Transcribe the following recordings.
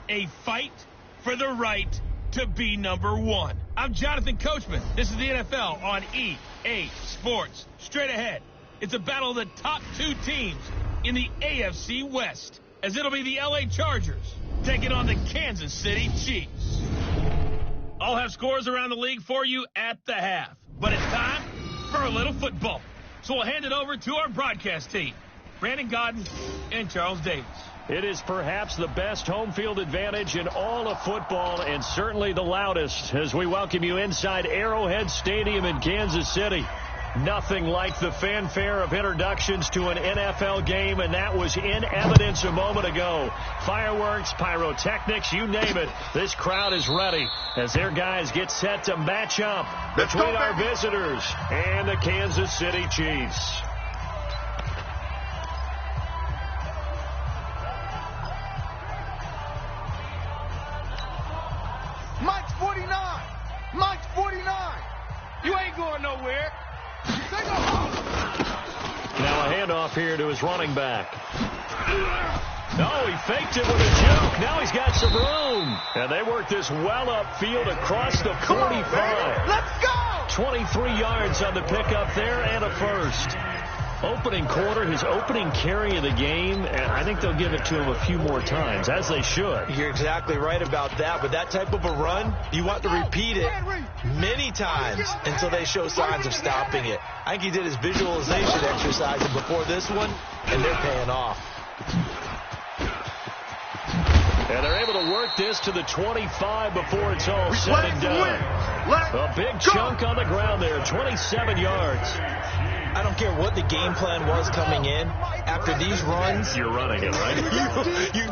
A fight for the right to be number one. I'm Jonathan Coachman. This is the NFL on EA Sports. Straight ahead, it's a battle of the top two teams in the AFC West, as it'll be the LA Chargers taking on the Kansas City Chiefs. I'll have scores around the league for you at the half, but it's time for a little football. So we'll hand it over to our broadcast team, Brandon Godden and Charles Davis. It is perhaps the best home field advantage in all of football, and certainly the loudest, as we welcome you inside Arrowhead Stadium in Kansas City. Nothing like the fanfare of introductions to an NFL game, and that was in evidence a moment ago. Fireworks, pyrotechnics, you name it. This crowd is ready as their guys get set to match up between our visitors and the Kansas City Chiefs. Mike's 49. Mike's 49. You ain't going nowhere. Now a handoff here to his running back. No, he faked it with a joke. Now he's got some room. And they work this well upfield across the 45. Let's go! 23 yards on the pickup there and a first. Opening quarter, his opening carry of the game, and I think they'll give it to him a few more times, as they should. You're exactly right about that, but that type of a run, you want to repeat it many times until they show signs of stopping it. I think he did his visualization exercise before this one, and they're paying off. And they're able to work this to the 25 before it's all said and done. A big chunk on the ground there, 27 yards. I don't care what the game plan was coming in. After these runs, you're running it, right?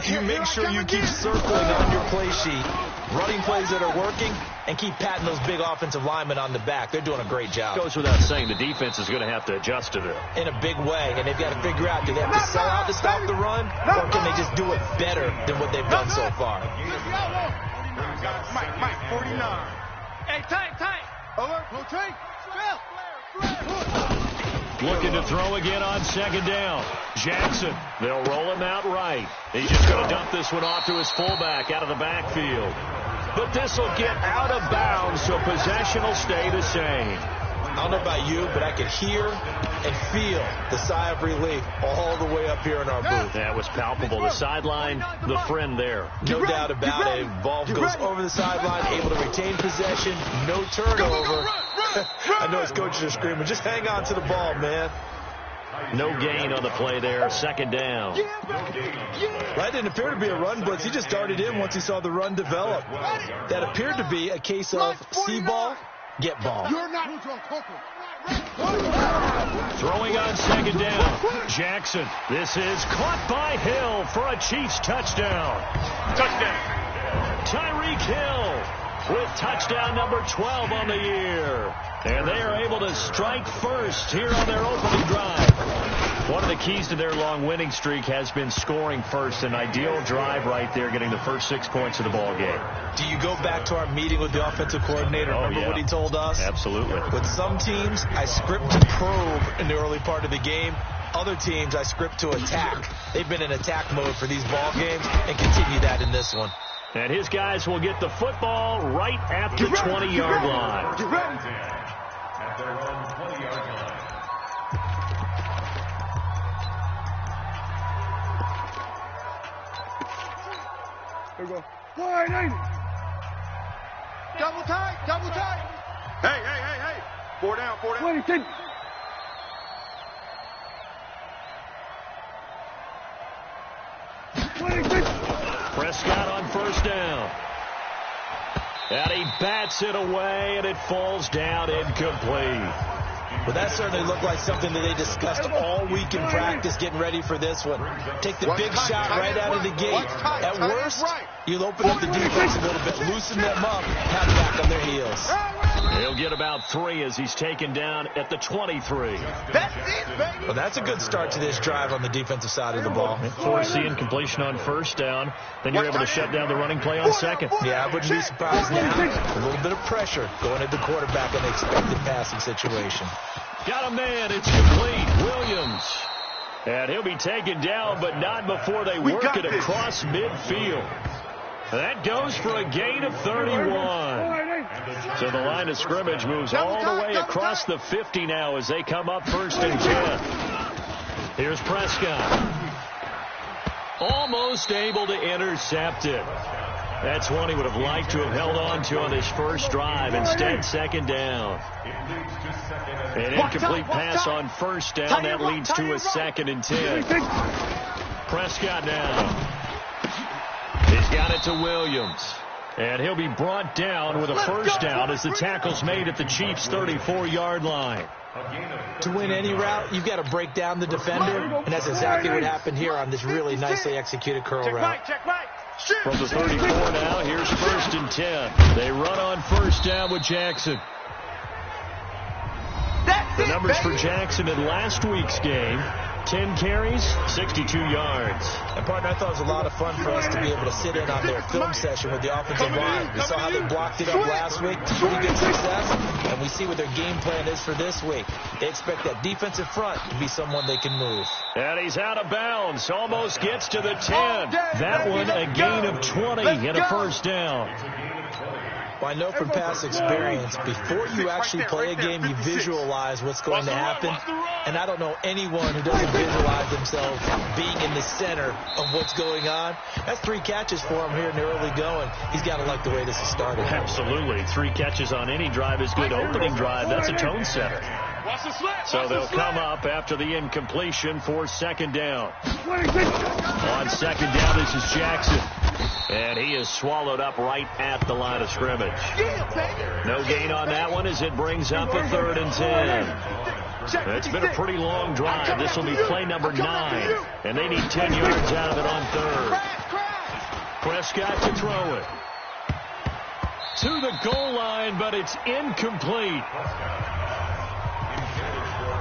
you make sure you keep circling on your play sheet, running plays that are working, and keep patting those big offensive linemen on the back. They're doing a great job. Goes without saying, the defense is going to have to adjust to it. In a big way, and they've got to figure out, do they have to sell out to stop the run, or can they just do it better than what they've done so far? Mike, 49. Hey, tight. Alert, rotate. Looking to throw again on second down. Jackson, they'll roll him out right. He's just going to dump this one off to his fullback out of the backfield. But this will get out of bounds, so possession will stay the same. I don't know about you, but I could hear and feel the sigh of relief all the way up here in our booth. That was palpable. The sideline, the friend there. No doubt about it. Ball goes over the sideline, able to retain possession, no turnover. I know his coaches are screaming, just hang on to the ball, man. No gain on the play there. Second down. That didn't appear to be a run blitz. He just darted in once he saw the run develop. That appeared to be a case of see ball, get ball. Throwing on second down. Jackson. This is caught by Hill for a Chiefs touchdown. Tyreek Hill with touchdown number 12 on the year. And they are able to strike first here on their opening drive. One of the keys to their long winning streak has been scoring first. An ideal drive right there, getting the first 6 points of the ball game. Do you go back to our meeting with the offensive coordinator? Remember what he told us? Absolutely. With some teams, I script to probe in the early part of the game. Other teams, I script to attack. They've been in attack mode for these ball games and continue that in this one. And his guys will get the football right at the 20-yard line. Get ready. At their own 20-yard line. Here we go. Wide, ain't it? Double tight. Hey. 4 down. 22. Prescott on first down. And he bats it away, and it falls down incomplete. But that certainly looked like something that they discussed all week in practice getting ready for this one. Take the big shot right out of the gate. At worst, you'll open up the defense a little bit, loosen them up, have them back on their heels. He'll get about 3 as he's taken down at the 23. Well, that's a good start to this drive on the defensive side of the ball. Force the incompletion on first down. Then you're able to shut down the running play on second. Yeah, I wouldn't be surprised now. A little bit of pressure going at the quarterback in the expected passing situation. Got a man. It's complete. Williams. And he'll be taken down, but not before they work it across midfield. That goes for a gain of 31. So the line of scrimmage moves all the way across the 50 now as they come up 1st and 10. Here's Prescott. Almost able to intercept it. That's one he would have liked to have held on to on his first drive. Instead, 2nd down. An incomplete pass on 1st down. That leads to a 2nd and 10. Prescott now. He's got it to Williams. And he'll be brought down with a 1st down as the tackle's made at the Chiefs' 34-yard line. To win any route, you've got to break down the defender, and that's exactly what happened here on this really nicely executed curl route. From the 34 now, here's 1st and 10. They run on 1st down with Jackson. The numbers for Jackson in last week's game: 10 carries, 62 yards. And, partner, I thought it was a lot of fun for us to be able to sit in on their film session with the offensive line. We saw how they blocked it up last week to pretty good success, and we see what their game plan is for this week. They expect that defensive front to be someone they can move. And he's out of bounds. Almost gets to the 10. That one a gain of 20 and a 1st down. Well, I know from past experience, before you actually play a game, you visualize what's going to happen. And I don't know anyone who doesn't visualize themselves being in the center of what's going on. That's 3 catches for him here in the early going. He's got to like the way this has started. Absolutely. 3 catches on any drive is good. Opening drive, that's a tone setter. So they'll come up after the incompletion for 2nd down. On 2nd down, this is Jackson. And he is swallowed up right at the line of scrimmage. No gain on that one as it brings up a 3rd and 10. It's been a pretty long drive. This will be play number 9. And they need 10 yards out of it on 3rd. Prescott to throw it. To the goal line, but it's incomplete.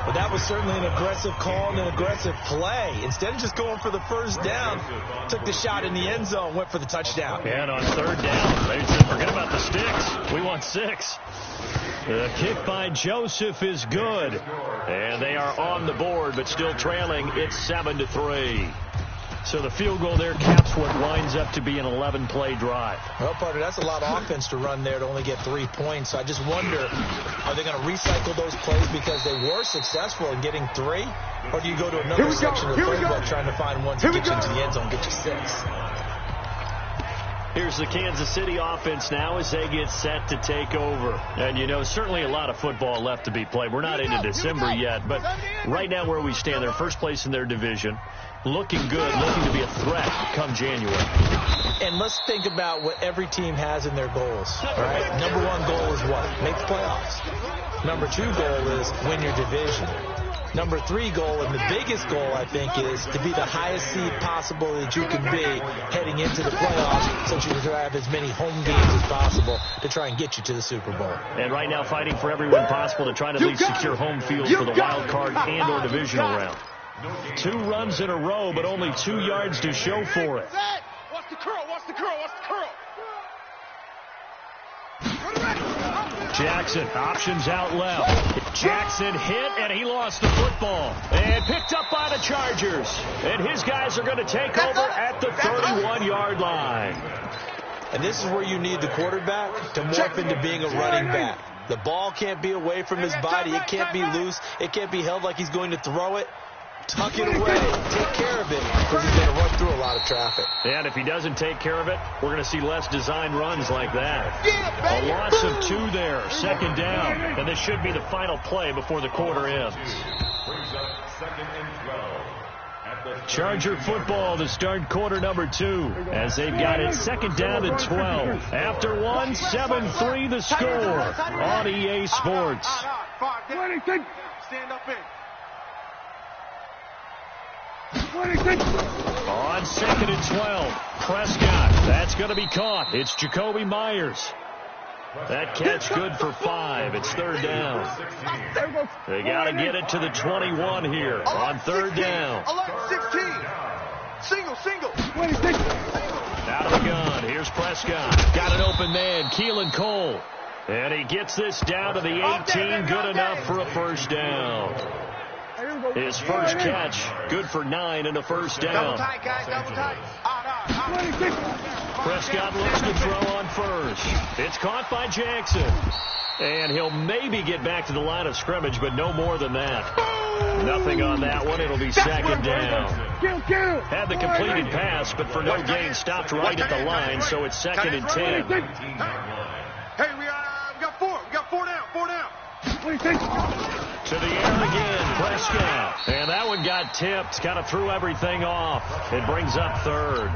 But that was certainly an aggressive call and an aggressive play. Instead of just going for the 1st down, took the shot in the end zone, went for the touchdown. And on 3rd down, they said, forget about the sticks. We want 6. The kick by Joseph is good. And they are on the board, but still trailing. It's 7-3. So the field goal there caps what winds up to be an 11-play drive. Well, partner, that's a lot of offense to run there to only get 3 points. So I just wonder, are they going to recycle those plays because they were successful in getting 3? Or do you go to another section of the playbook trying to find one to get you into the end zone, get you 6? Here's the Kansas City offense now as they get set to take over. And, you know, certainly a lot of football left to be played. We're not into December yet, but right now where we stand, they're 1st place in their division. Looking good, looking to be a threat come January. And let's think about what every team has in their goals. All right? Number 1 goal is what? Make the playoffs. Number 2 goal is win your division. Number 3 goal, and the biggest goal, I think, is to be the highest seed possible that you can be heading into the playoffs so you can have as many home games as possible to try and get you to the Super Bowl. And right now fighting for every win possible to try to at least secure home field for the wild card and or divisional round. 2 runs in a row, but only 2 yards to show for it. Watch the curl, watch the curl, watch the curl. Jackson, options out left. Jackson hit, and he lost the football. And picked up by the Chargers. And his guys are going to take over at the 31-yard line. And this is where you need the quarterback to morph into being a running back. The ball can't be away from his body. It can't be loose. It can't be held like he's going to throw it. Tuck it away. Take care of it because he's going to run through a lot of traffic. And if he doesn't take care of it, we're going to see less design runs like that. A loss of 2 there, 2nd down. And this should be the final play before the quarter ends. Charger football to start quarter number 2 as they've got it 2nd down and 12. After 1, 7-3 the score on EA Sports. Stand up in. On 2nd and 12, Prescott. That's going to be caught. It's Jacoby Myers. That catch good for 5. It's 3rd down. They got to get it to the 21 here on 3rd down. 16. Single. Out of the gun. Here's Prescott. Got an open man, Keelan Cole. And he gets this down to the 18. Good enough for a 1st down. His first catch, good for 9 and a 1st down. Double tight, guys, double tight. Prescott looks to throw on first. It's caught by Jackson. And he'll maybe get back to the line of scrimmage, but no more than that. Nothing on that one. It'll be second down. Had the completed pass, but for no gain, stopped right at the line, so it's 2nd and 10. Hey, we got 4. We got 4 down. 4 down. To the air again, Prescott. And that one got tipped, kind of threw everything off. It brings up 3rd.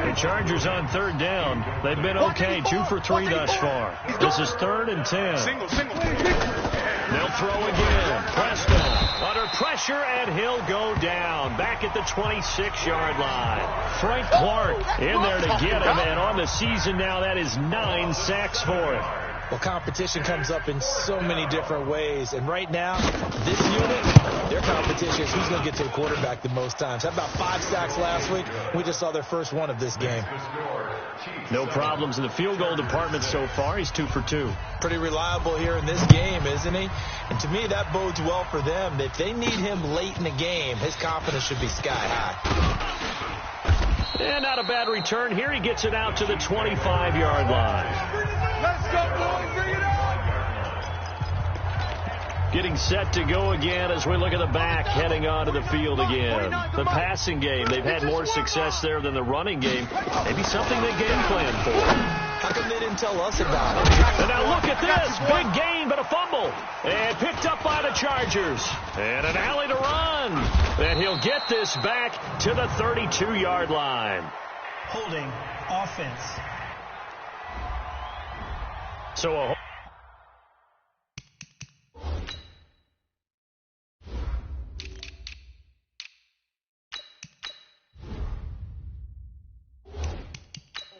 The Chargers on 3rd down. They've been okay, 2 for 3 thus far. This is 3rd and 10. Single. They'll throw again. Prescott under pressure, and he'll go down. Back at the 26-yard line. Frank Clark in there to get him, and on the season now, that is 9 sacks for him. Well, competition comes up in so many different ways. And right now, this unit, their competition is who's going to get to the quarterback the most times. How about 5 sacks last week? We just saw their first one of this game. No problems in the field goal department so far. He's 2 for 2. Pretty reliable here in this game, isn't he? And to me, that bodes well for them. If they need him late in the game, his confidence should be sky high. And not a bad return here. He gets it out to the 25-yard line. Let's go, boys. Bring it on. Getting set to go again as we look at the back heading onto the field again. The passing game, they've had more success there than the running game. Maybe something they game plan for. How come they didn't tell us about it? And now look at this. Big gain, but a fumble. And picked up by the Chargers. And an alley to run. And he'll get this back to the 32-yard line. Holding offense. So a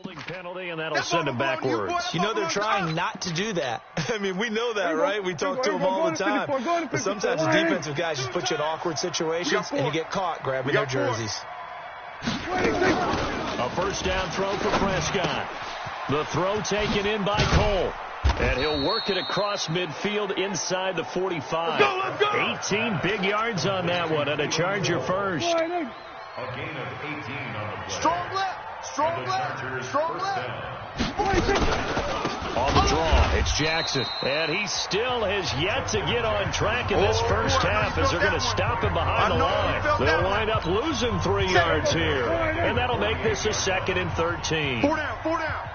holding penalty, and that'll send him backwards. You know, they're trying not to do that. I mean, we know that, right? We talk to them all the time. But sometimes the defensive guys just put you in awkward situations, and you get caught grabbing their jerseys. A first down throw for Prescott. The throw taken in by Cole. And he'll work it across midfield inside the 45. Let's go. 18 big yards on that one, and a Charger first. A gain of 18 on the play. Strong left. Strong left. Strong left. On the draw, it's Jackson. And he still has yet to get on track in this first half as they're going to stop him behind the line. They'll wind up losing 3 yards here. And that'll make this a 2nd and 13. 4 down. 4 down.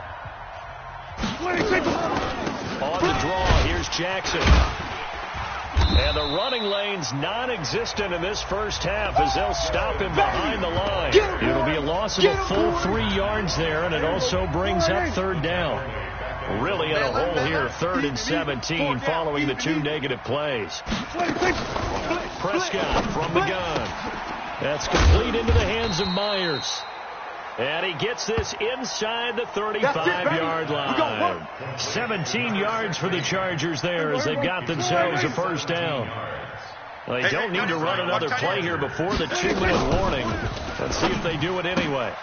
On the draw, here's Jackson. And the running lane's non-existent in this first half as they'll stop him behind the line. It'll be a loss of a full 3 yards there, and it also brings up 3rd down. Really in a hole here, 3rd and 17 following the 2 negative plays. Prescott from the gun. That's complete into the hands of Myers. And he gets this inside the 35-yard line. 17 yards for the Chargers there as they've got themselves a first down. Well, they don't need to run another play here before the 2-minute warning. Let's see if they do it anyway.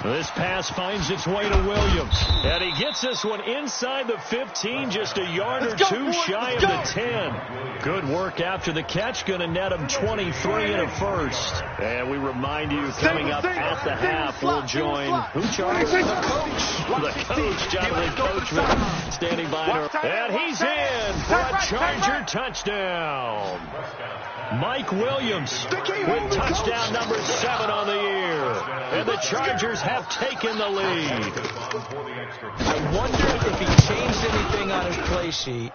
This pass finds its way to Williams. And he gets this one inside the 15, just a yard or 2 shy of the 10. Good work after the catch, going to net him 23 and a first. And we remind you, coming up at the half, we'll join who, Charles? The coach, Jonathan Coachman, standing by. And he's in for a Charger touchdown. Mike Williams with touchdown number 7 on the year. And the Chargers have taken the lead. I wondered if he changed anything on his play sheet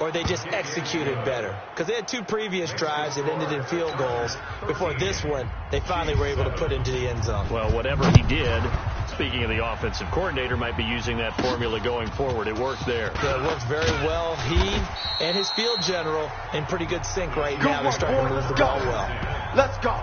or they just executed better. Because they had 2 previous drives that ended in field goals. Before this one, they finally were able to put into the end zone. Well, whatever he did, speaking of the offensive coordinator, might be using that formula going forward. It worked there. Yeah, it worked very well. He and his field general in pretty good sync right now. They're starting to move the ball well. Let's go.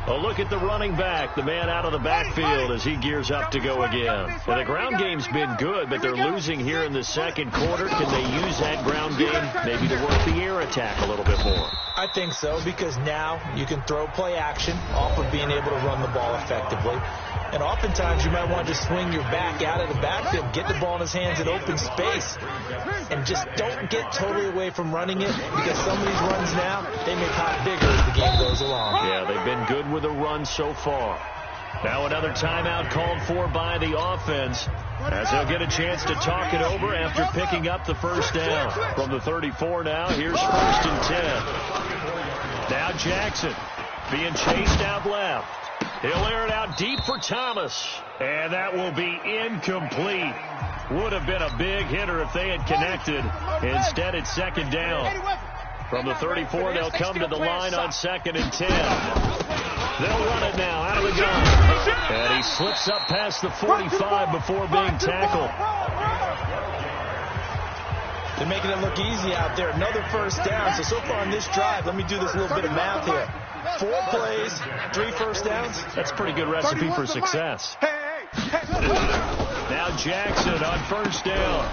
A look at the running back, the man out of the backfield as he gears up to go again. And the ground game's been good, but they're losing here in the second quarter. Can they use that ground game maybe to work the air attack a little bit more? I think so, because now you can throw play action off of being able to run the ball effectively. And oftentimes you might want to just swing your back out of the backfield, get the ball in his hands in open space, and just don't get totally away from running it, because some of these runs now, they may pop bigger as the game goes along. Yeah, they've been good with the run so far. Now another timeout called for by the offense, as they'll get a chance to talk it over after picking up the first down. From the 34 now, here's 1st and 10. Now Jackson being chased out left. He'll air it out deep for Thomas, and that will be incomplete. Would have been a big hitter if they had connected. Instead, it's 2nd down. From the 34, they'll come to the line on 2nd and 10. They'll run it now out of the gun. And he slips up past the 45 before being tackled. They're making it look easy out there. Another first down. So far on this drive, let me do this little bit of math here. 4 plays, 3 first downs. That's a pretty good recipe for success. Now Jackson on 1st down.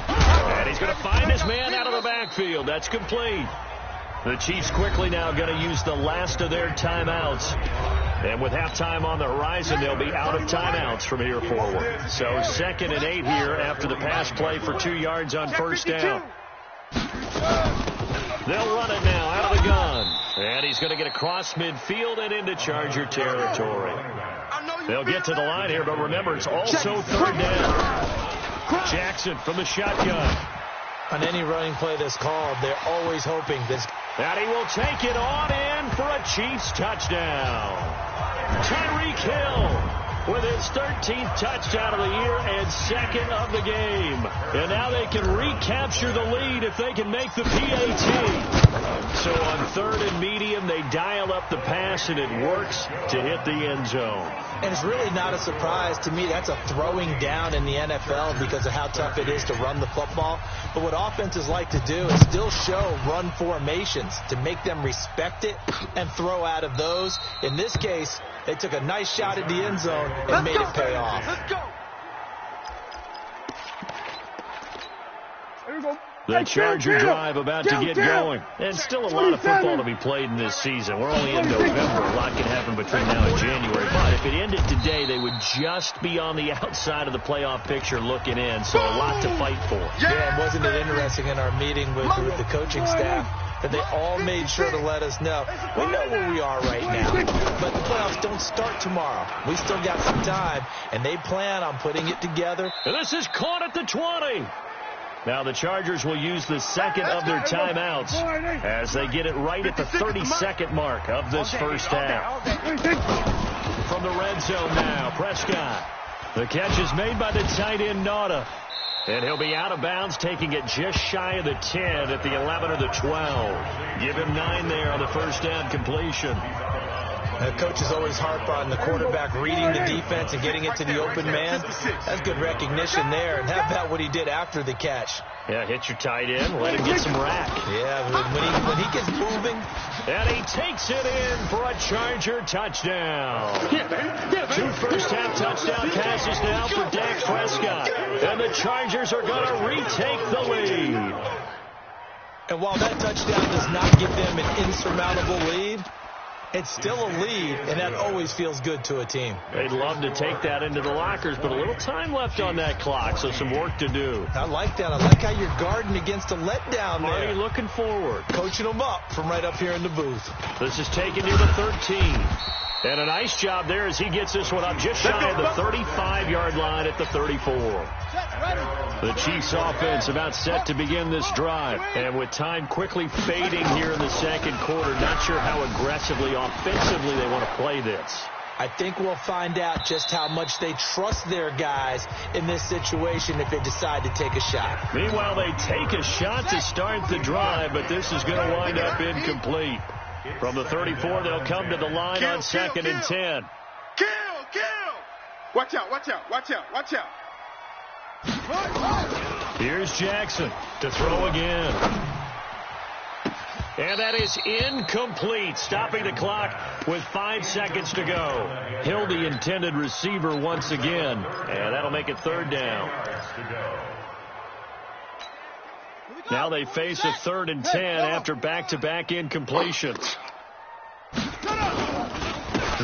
And he's going to find his man out of the backfield. That's complete. The Chiefs quickly now going to use the last of their timeouts. And with halftime on the horizon, they'll be out of timeouts from here forward. So 2nd and 8 here after the pass play for 2 yards on 1st down. They'll run it now out of the gun. And he's going to get across midfield and into Charger territory. They'll get to the line here, but remember, it's also 3rd down. Jackson from the shotgun. On any running play that's called, they're always hoping this. And he will take it on in for a Chiefs touchdown. Tyreek Hill with his 13th touchdown of the year and 2nd of the game. And now they can recapture the lead if they can make the PAT. So on 3rd and medium, they dial up the pass, and it works to hit the end zone. And it's really not a surprise to me. That's a throwing down in the NFL because of how tough it is to run the football. But what offenses like to do is still show run formations to make them respect it and throw out of those. In this case, they took a nice shot at the end zone and made it pay off. Let's go. There we go. The Charger drive about to get going. And still a lot of football to be played in this season. We're only in November. A lot can happen between now and January. But if it ended today, they would just be on the outside of the playoff picture looking in. So a lot to fight for. Yeah, and wasn't it interesting in our meeting with the coaching staff that they all made sure to let us know. We know where we are right now, but the playoffs don't start tomorrow. We still got some time, and they plan on putting it together. And this is caught at the 20. Now the Chargers will use the 2nd of their timeouts as they get it right at the 32nd mark of this first half. From the red zone now, Prescott. The catch is made by the tight end, NOLA. And he'll be out of bounds, taking it just shy of the 10 at the 11 or the 12. Give him 9 there on the first down completion. The coaches always harp on the quarterback reading the defense and getting it to the open man. That's good recognition there. And how about what he did after the catch? Yeah, hit your tight end, let him get some rack. Yeah, when he gets moving. And he takes it in for a Charger touchdown. 2 first-half touchdown passes now for Dak Prescott. And the Chargers are going to retake the lead. And while that touchdown does not give them an insurmountable lead, it's still a lead, and that always feels good to a team. They'd love to take that into the lockers, but a little time left on that clock, so some work to do. I like that. I like how you're guarding against a letdown there. Marty looking forward. Coaching them up from right up here in the booth. This is taken near the 13. And a nice job there as he gets this one up just shy of the 35-yard line at the 34. The Chiefs offense about set to begin this drive. And with time quickly fading here in the second quarter, not sure how aggressively, offensively they want to play this. I think we'll find out just how much they trust their guys in this situation if they decide to take a shot. Meanwhile, they take a shot to start the drive, but this is going to wind up incomplete. From the 34, they'll come to the line on 2nd and 10. Kill! Watch out, watch out, watch out, watch out. Here's Jackson to throw again. And that is incomplete, stopping the clock with 5 seconds to go. Hill, the intended receiver once again, and that'll make it 3rd down. Now they face a 3rd and 10 after back-to-back incompletions.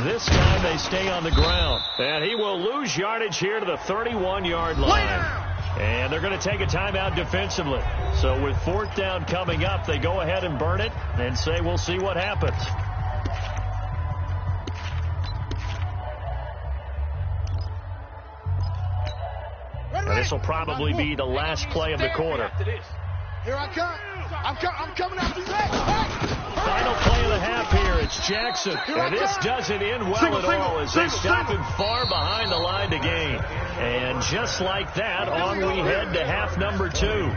This time they stay on the ground. And he will lose yardage here to the 31-yard line. And they're going to take a timeout defensively. So with 4th down coming up, they go ahead and burn it and say we'll see what happens. And this will probably be the last play of the quarter. Here I come. I'm coming after you. Final play of the half here. It's Jackson. And this doesn't end well at all as they stop him far behind the line to gain. And just like that, on we head to half number 2.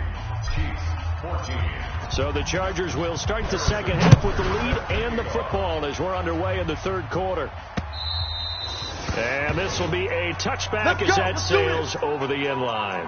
So the Chargers will start the second half with the lead and the football as we're underway in the 3rd quarter. And this will be a touchback as that sails over the end line.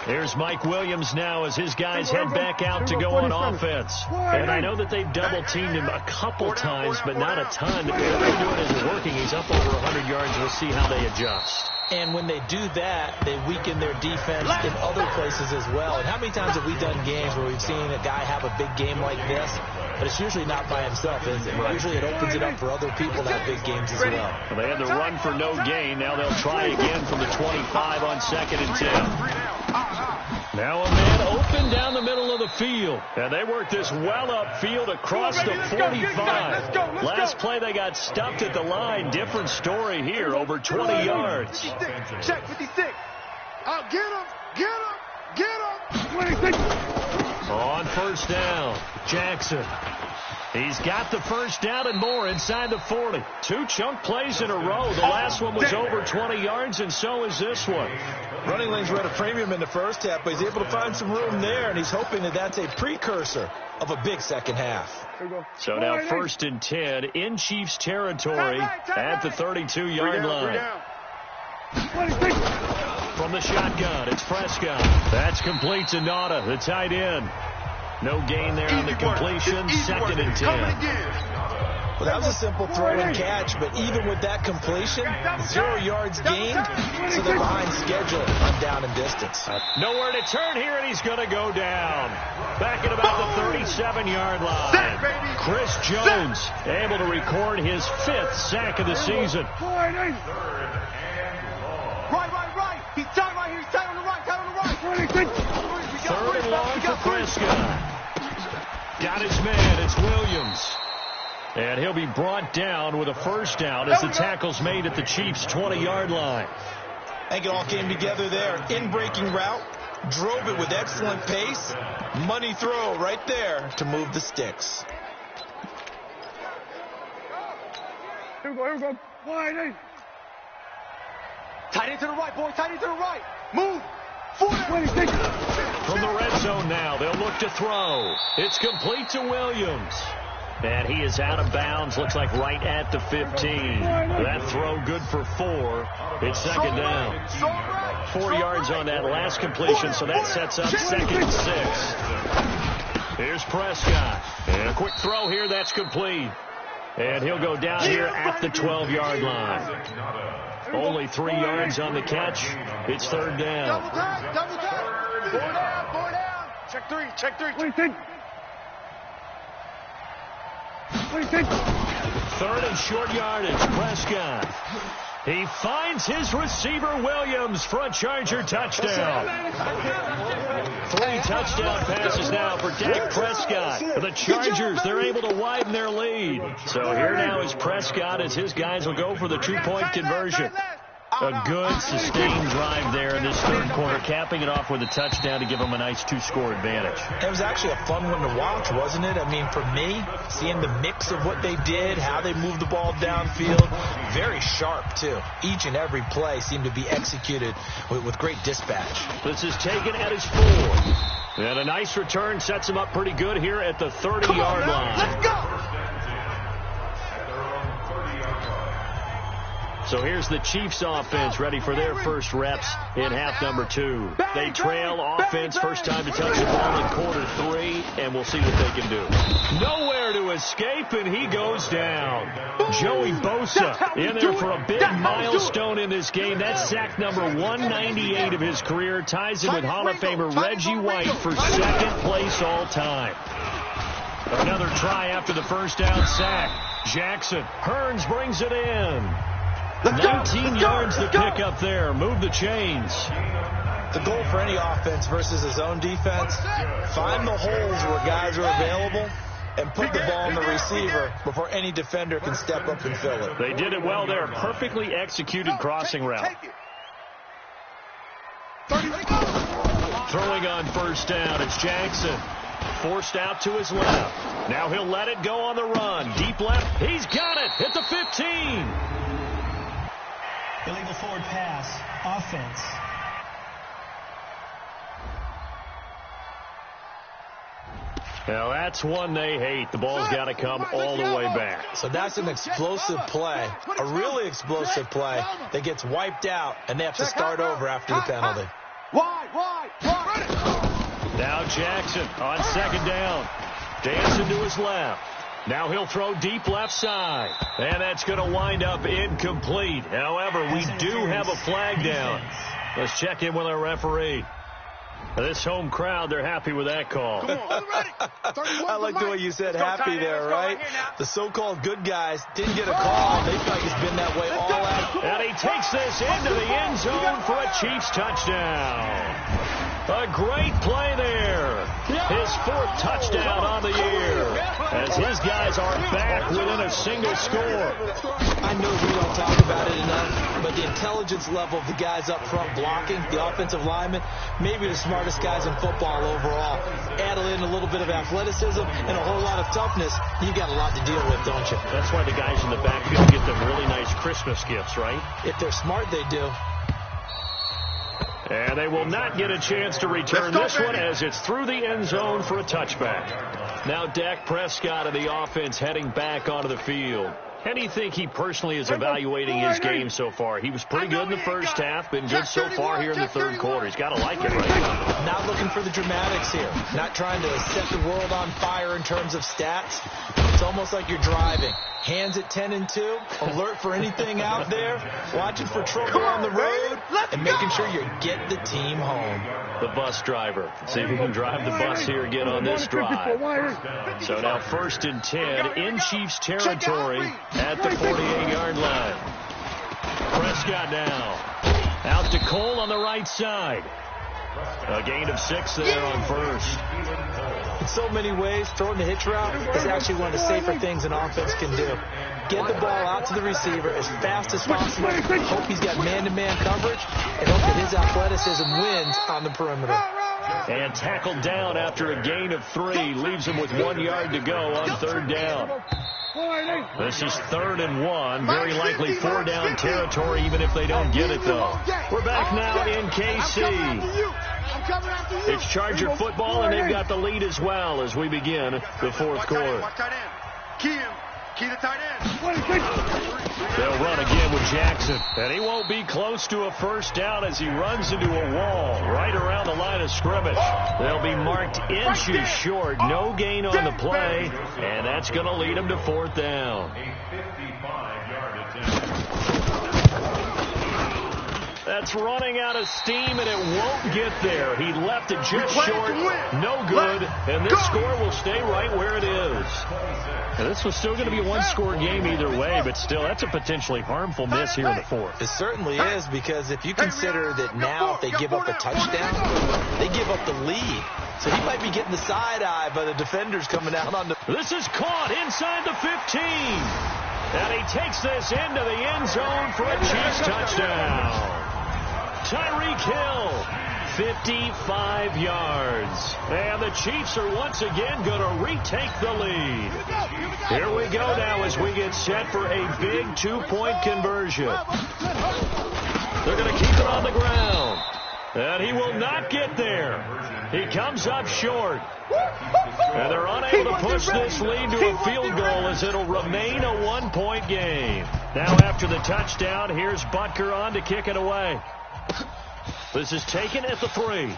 Here's Mike Williams now as his guys head back out to go on offense. And I know that they've double-teamed him a couple times, but not a ton. The way they're doing it is working. He's up over 100 yards. We'll see how they adjust. And when they do that, they weaken their defense in other places as well. And how many times have we done games where we've seen a guy have a big game like this, but it's usually not by himself, is it? Usually it opens it up for other people to have big games as well. Well, they had the run for no gain. Now they'll try again from the 25 on 2nd and 10. Now a man open down the middle of the field. And they work this well upfield across the 45. Last play they got stuffed at the line. Different story here, over 20 yards. Check 56. Out, get him, get him, get him. 26. On 1st down, Jackson. He's got the 1st down and more inside the 40. 2 chunk plays in a row. The last one was over 20 yards, and so is this one. Running lanes were at a premium in the first half, but he's able to find some room there, and he's hoping that that's a precursor of a big second half. So now 1st and 10 in Chiefs territory at the 32-yard line. From the shotgun, it's Prescott. That's complete to NOLA, the tight end. No gain there on the completion. 2nd and 10. Well, that was a simple throw and catch, but even with that completion, 0 yards gained, so they're behind schedule on down and distance. Nowhere to turn here, and he's going to go down. Back at about the 37-yard line. Chris Jones able to record his 5th sack of the season. Right. He's tight right here. He's tight on the right. 3rd and long for Prescott. Got his man. It's Williams. And he'll be brought down with a 1st down as the tackle's made at the Chiefs' 20-yard line. I think it all came together there. In-breaking route. Drove it with excellent pace. Money throw right there to move the sticks. Here we go. Wide. Tight end to the right, boy. Tight end to the right. Move. 26. From the red zone now, they'll look to throw. It's complete to Williams. And he is out of bounds, looks like right at the 15. That throw good for 4. It's 2nd down. 4 yards on that last completion, so that sets up 2nd and 6. Here's Prescott. And a quick throw here, that's complete. And he'll go down here at the 12-yard line. Only 3 yards on the catch. It's 3rd down. Double time. 4 down. Check 3. 26. 3rd and short yardage. Prescott. He finds his receiver, Williams, for a Charger touchdown. 3 touchdown passes now for Dak Prescott. For the Chargers, they're able to widen their lead. So here now is Prescott as his guys will go for the 2-point conversion. A good, sustained drive there in this 3rd quarter, capping it off with a touchdown to give them a nice 2-score advantage. It was actually a fun one to watch, wasn't it? I mean, for me, seeing the mix of what they did, how they moved the ball downfield, very sharp, too. Each and every play seemed to be executed with great dispatch. This is taken at his 4. And a nice return sets him up pretty good here at the 30-yard line. Let's go. So here's the Chiefs offense ready for their first reps in half number 2. They trail offense, first time to touch the ball in quarter 3, and we'll see what they can do. Nowhere there to escape, and he goes down. Joey Bosa in there for a big milestone in this game. That's sack number 198 of his career. Ties him with Hall of Famer Reggie White for second place all time. Another try after the first down sack. Jackson. Hearns brings it in. 19 yards to pick up there. Move the chains. The goal for any offense versus his own defense, find the holes where guys are available and put the ball in the receiver before any defender can step up and fill it. They did it well there. Perfectly executed crossing route. Throwing on first down, it's Jackson. Forced out to his left. Now he'll let it go on the run. Deep left. He's got it at the 15. Illegal forward pass. Offense. Now that's one they hate. The ball's got to come all the way back. So that's an explosive play, a really explosive play that gets wiped out, and they have to start over after the penalty. Now Jackson on second down. Dancing to his left. Now he'll throw deep left side. And that's going to wind up incomplete. However, we do have a flag down. Let's check in with our referee. This home crowd, they're happy with that call. I like the way you said happy there, right? The so-called good guys didn't get a call. They feel like it's been that way all out. And he takes this into the end zone for a Chiefs touchdown. A great play there. His fourth touchdown on the year as his guys are back within a single score. I know we don't talk about it enough, but the intelligence level of the guys up front blocking, the offensive linemen, maybe the smartest guys in football overall. Add in a little bit of athleticism and a whole lot of toughness, you got a lot to deal with, don't you? That's why the guys in the backfield get them really nice Christmas gifts, right? If they're smart, they do. And they will not get a chance to return this one as it's through the end zone for a touchback. Now Dak Prescott of the offense heading back onto the field. How do you think he personally is evaluating his game so far? He was pretty good in the first half, been good so far here in the third quarter. He's got to like it, right? Not looking for the dramatics here. Not trying to set the world on fire in terms of stats. It's almost like you're driving. Hands at 10 and 2, alert for anything out there, watching for trouble on the road, and making sure you get the team home. The bus driver. See if he can drive the bus here again on this drive. So now 1st and 10 in Chiefs territory at the 48-yard line. Prescott now. Out to Cole on the right side. A gain of 6 there on first. In so many ways, throwing the hitch route is actually one of the safer things an offense can do. Get the ball out to the receiver as fast as possible. Hope he's got man-to-man coverage, and hope that his athleticism wins on the perimeter. And tackled down after a gain of 3. Leaves him with 1 yard to go on third down. This is 3rd and 1. Very likely 4-down territory, even if they don't get it, though. We're back now in KC. It's Charger football, and they've got the lead as well as we begin the fourth quarter. Key to tight end. They'll run again with Jackson, and he won't be close to a first down as he runs into a wall right around the line of scrimmage. They'll be marked inches short. No gain on the play, and that's going to lead him to 4th down. A 55-yard attempt. That's running out of steam, and it won't get there. He left it just short. No good, and this score will stay right where it is. And this was still going to be a one-score game either way, but still, that's a potentially harmful miss here in the fourth. It certainly is, because if you consider that now if they give up a touchdown, they give up the lead. So he might be getting the side eye by the defenders coming out on the... This is caught inside the 15. And he takes this into the end zone for a Chiefs touchdown. Tyreek Hill, 55 yards. And the Chiefs are once again going to retake the lead. Here we go now as we get set for a big 2-point conversion. They're going to keep it on the ground. And he will not get there. He comes up short. And they're unable to push this lead to a field goal as it'll remain a 1-point game. Now after the touchdown, here's Butker on to kick it away. This is taken at the 3.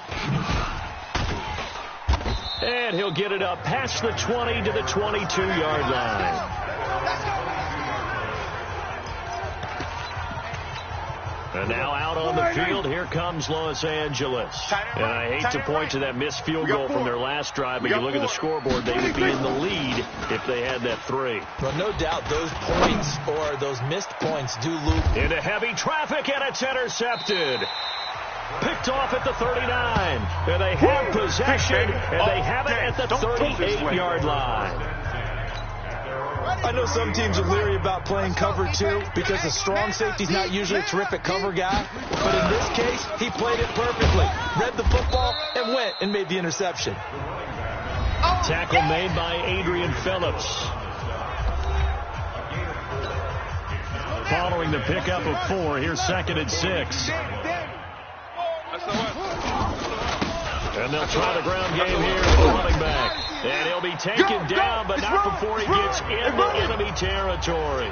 And he'll get it up past the 20 to the 22-yard line. And now out on the field, here comes Los Angeles. And I hate to point to that missed field goal from their last drive, but you look at the scoreboard, they would be in the lead if they had that 3. Well, no doubt those points or those missed points do loop. Into heavy traffic, and it's intercepted. Picked off at the 39. And they have possession, and they have it at the 38-yard line. I know some teams are leery about playing cover 2 because the strong safety's not usually a terrific cover guy. But in this case, he played it perfectly. Read the football and went and made the interception. Tackle made by Adrian Phillips. Following the pickup of 4, here's 2nd and 6. And they'll try the ground game here with the running back. And he'll be taken down, but not before he gets into enemy territory.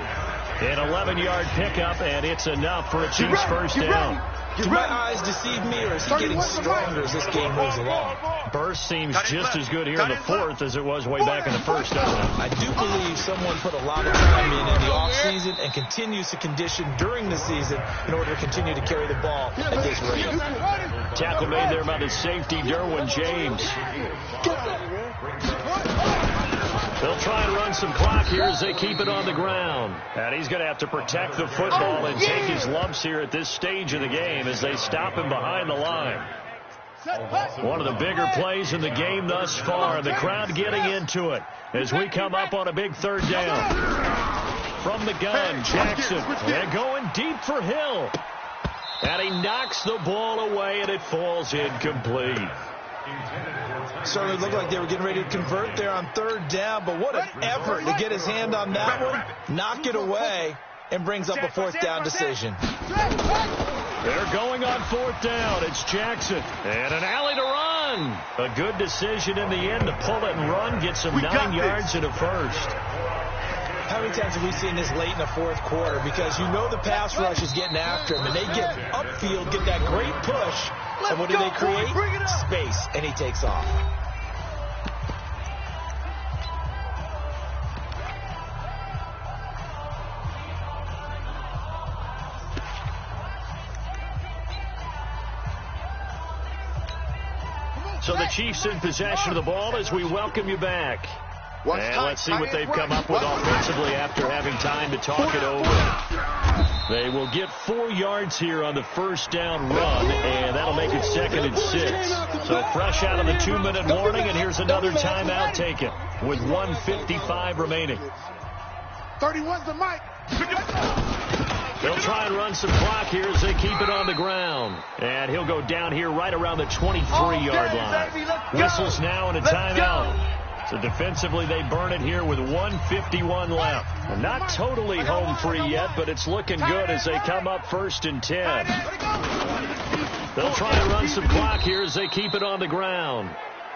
An 11-yard pickup, and it's enough for a Chiefs first down. Do my eyes deceive me, or is he getting stronger as this game moves along? Burst seems just as good here in the 4th as it was way back in the 1st, doesn't it? I do believe someone put a lot of time in the offseason and continues to condition during the season in order to continue to carry the ball at this rate. Tackle made there by the safety, Derwin James. They'll try and run some clock here as they keep it on the ground. And he's going to have to protect the football and take his lumps here at this stage of the game as they stop him behind the line. One of the bigger plays in the game thus far. The crowd getting into it as we come up on a big 3rd down. From the gun, Jackson. And going deep for Hill. And he knocks the ball away, and it falls incomplete. Certainly looked like they were getting ready to convert there on 3rd down, but what an effort to get his hand on that one, knock it away, and brings up a 4th down decision. They're going on 4th down. It's Jackson. And an alley to run. A good decision in the end to pull it and run, get some 9 yards and a first. How many times have we seen this late in the 4th quarter? Because you know the pass rush is getting after him, and they get upfield, get that great push, and what do they create? Space, and he takes off. So the Chiefs in possession of the ball as we welcome you back. And let's see what they've come up with offensively after having time to talk it over. They will get 4 yards here on the 1st down run, and that'll make it 2nd and 6. So fresh out of the 2-minute warning, and here's another timeout taken with 1:55 remaining. 31's the mic. They'll try and run some clock here as they keep it on the ground. And he'll go down here right around the 23-yard line. Whistles now and a timeout. So defensively, they burn it here with 1:51 left. And not totally home free yet, but it's looking good as they come up 1st and 10. They'll try and run some clock here as they keep it on the ground.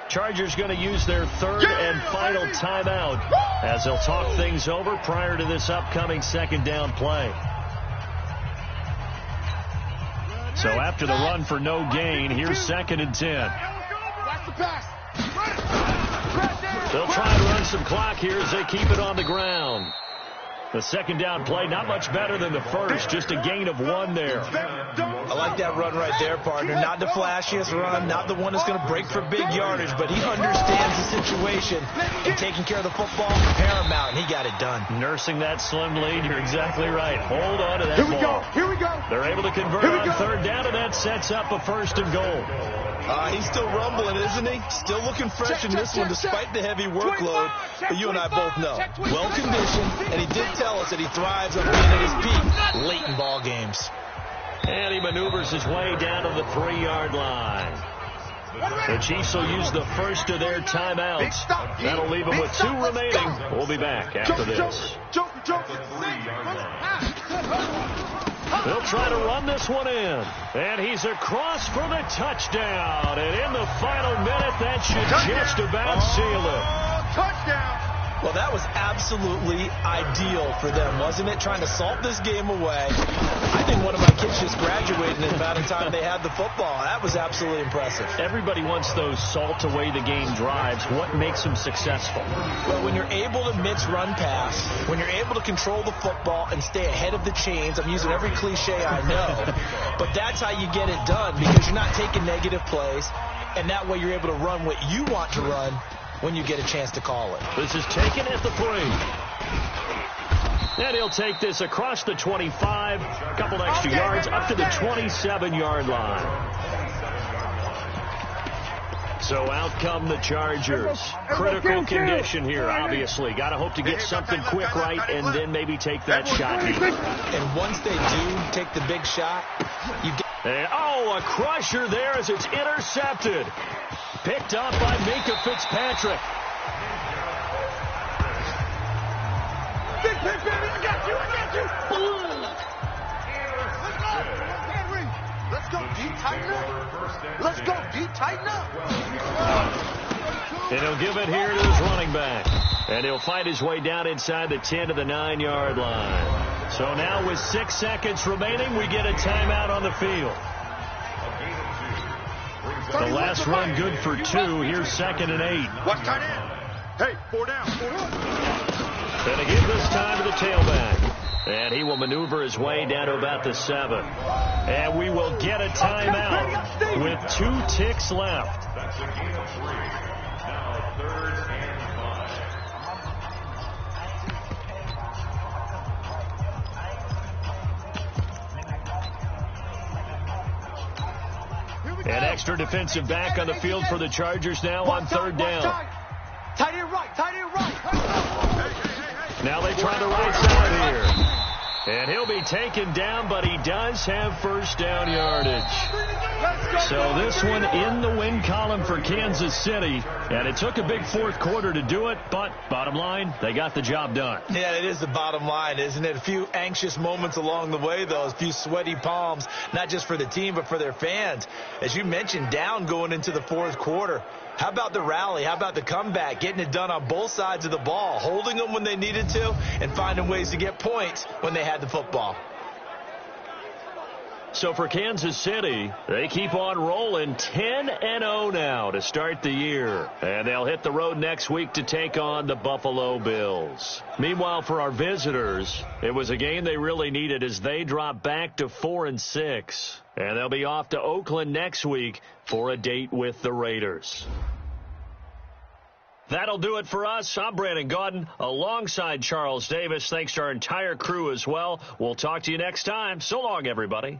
Chargers going to use their 3rd and final timeout as they'll talk things over prior to this upcoming 2nd down play. So after the run for no gain, here's 2nd and 10. They'll try and run some clock here as they keep it on the ground. The 2nd down play, not much better than the 1st, just a gain of 1 there. I like that run right there, partner. Not the flashiest run, not the one that's going to break for big yardage, but he understands the situation, and taking care of the football, paramount, and he got it done. Nursing that slim lead, you're exactly right. Hold on to that ball. Here we go. They're able to convert on 3rd down, and that sets up a 1st and goal. He's still rumbling, isn't he? Still looking fresh in this one despite the heavy workload. But you and I both know, well-conditioned, and he did tell us that he thrives on being at his peak late in ball games. And he maneuvers his way down to the 3-yard line. The Chiefs will use the first of their timeouts. That'll leave them with 2 remaining. We'll be back after this. They'll try to run this one in. And he's across for the touchdown. And in the final minute, that should just about seal it. Touchdown. Well, that was absolutely ideal for them, wasn't it? Trying to salt this game away. I think one of my kids just graduated in about the time they had the football. That was absolutely impressive. Everybody wants those salt away the game drives. What makes them successful? Well, when you're able to mix run pass, when you're able to control the football and stay ahead of the chains, I'm using every cliche I know, but that's how you get it done because you're not taking negative plays, and that way you're able to run what you want to run when you get a chance to call it. This is taken at the 3. And he'll take this across the 25, a couple extra yards, up to the 27-yard line. So out come the Chargers. Critical condition here, obviously. Got to hope to get something quick right and then maybe take that shot here. And once they do take the big shot, you get... a crusher there as it's intercepted. Picked up by Minka Fitzpatrick. Big, baby, I got you. Let's go, D, tighten up. And he'll give it here to his running back. And he'll fight his way down inside the 10 to the 9-yard line. So now with 6 seconds remaining, we get a timeout on the field. The last run good for 2. Here's 2nd and 8. Watch tight end. Hey, 4 down. And again this time to the tailback. And he will maneuver his way down to about the 7. And we will get a timeout with 2 ticks left. That's a gain of 3. Now 3rd and 5. An extra defensive back on the field for the Chargers now on 3rd down. Tight end right. Now they try the right side here. And he'll be taken down, but he does have first down yardage. So this one in the win column for Kansas City. And it took a big 4th quarter to do it, but bottom line, they got the job done. Yeah, it is the bottom line, isn't it? A few anxious moments along the way, though. A few sweaty palms, not just for the team, but for their fans. As you mentioned, down going into the 4th quarter. How about the rally? How about the comeback? Getting it done on both sides of the ball, holding them when they needed to, and finding ways to get points when they had the football. So for Kansas City, they keep on rolling 10-0 now to start the year. And they'll hit the road next week to take on the Buffalo Bills. Meanwhile, for our visitors, it was a game they really needed as they drop back to 4-6. And they'll be off to Oakland next week for a date with the Raiders. That'll do it for us. I'm Brandon Gaudin alongside Charles Davis. Thanks to our entire crew as well. We'll talk to you next time. So long, everybody.